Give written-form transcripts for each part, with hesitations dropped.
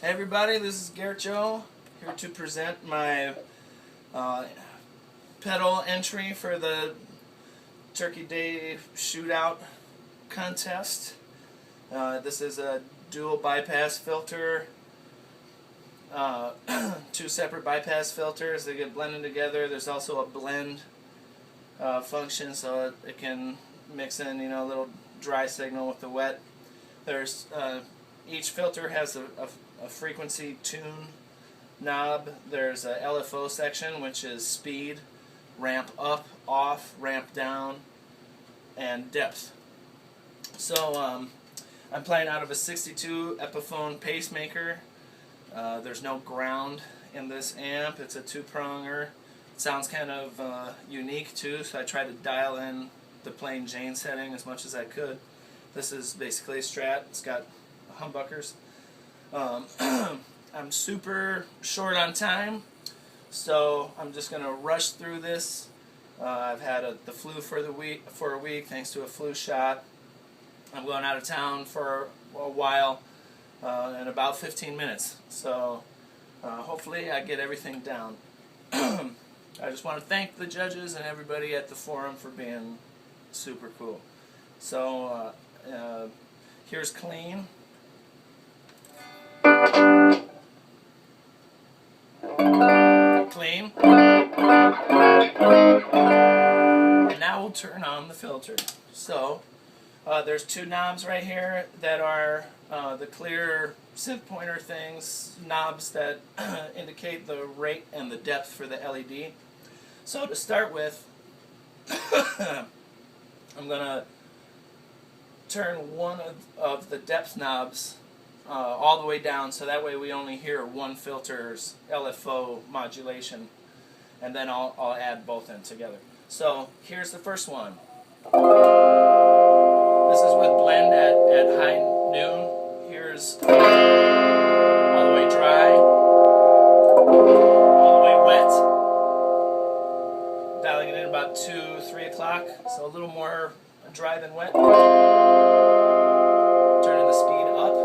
Hey everybody, this is Garrett Joe, here to present my pedal entry for the Turkey Day Shootout contest. This is a dual bypass filter, two separate bypass filters. They get blended together. There's also a blend function, so it can mix in, a little dry signal with the wet. There's each filter has a frequency tune knob. There's a LFO section, which is speed, ramp up, off, ramp down, and depth. So I'm playing out of a 62 Epiphone pacemaker. There's no ground in this amp. It's a two-pronger. It sounds kind of unique too, so I tried to dial in the plain Jane setting as much as I could. This is basically a Strat. It's got humbuckers. I'm super short on time, so I'm just going to rush through this. I've had the flu for a week thanks to a flu shot. I'm going out of town for a while in about 15 minutes, so hopefully I get everything down. I just want to thank the judges and everybody at the forum for being super cool. So here's clean. Clean. And now we'll turn on the filter. So there's two knobs right here that are the clear synth pointer things, knobs that indicate the rate and the depth for the LED. So to start with, I'm going to turn one of the depth knobs all the way down, so that way we only hear one filter's LFO modulation, and then I'll add both in together. So here's the first one. This is with blend at high noon. Here's all the way dry, all the way wet, dialing it in about 2, 3 o'clock, so a little more dry than wet. Turning the speed up.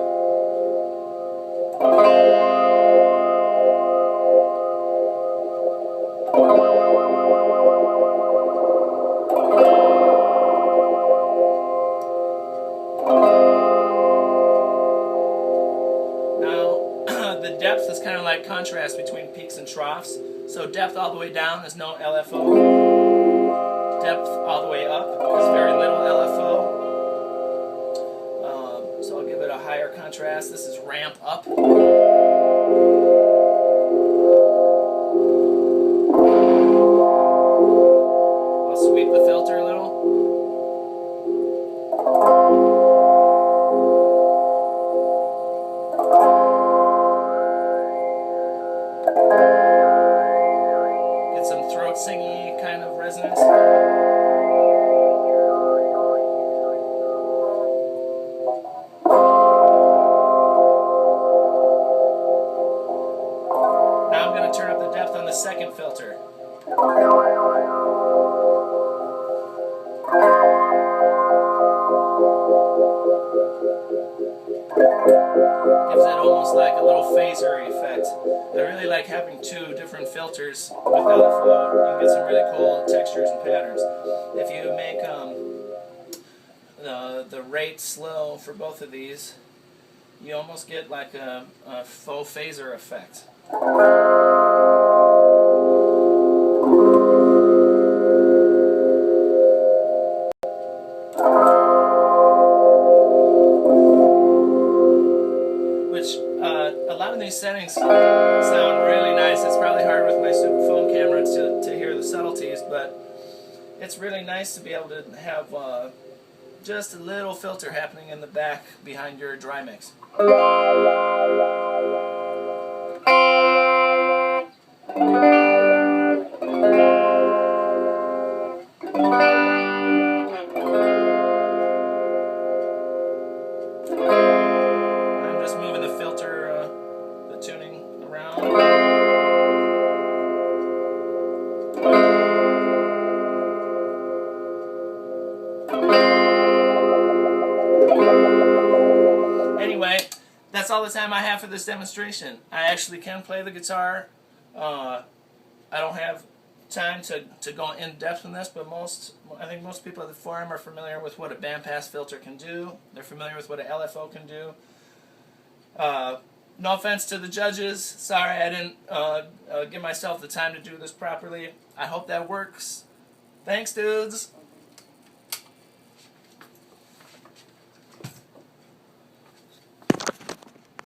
The depth is kind of like contrast between peaks and troughs. So depth all the way down is no LFO. Depth all the way up is very little LFO. So I'll give it a higher contrast. This is ramp up. I'll sweep the filter a little. Get some throat singy kind of resonance. Now I'm going to turn up the depth on the second filter. Gives it almost like a little phaser effect. I really like having two different filters with LFO. You can get some really cool textures and patterns. If you make the rate slow for both of these, you almost get like a faux phaser effect. A lot of these settings sound really nice. It's probably hard with my super phone camera to hear the subtleties, but it's really nice to be able to have just a little filter happening in the back behind your dry mix. I'm just moving the filter, the tuning around. that's all the time I have for this demonstration. I actually can play the guitar. I don't have time to go in depth in this, but I think most people at the forum are familiar with what a bandpass filter can do. They're familiar with what an LFO can do. No offense to the judges. Sorry I didn't give myself the time to do this properly. I hope that works. Thanks, dudes.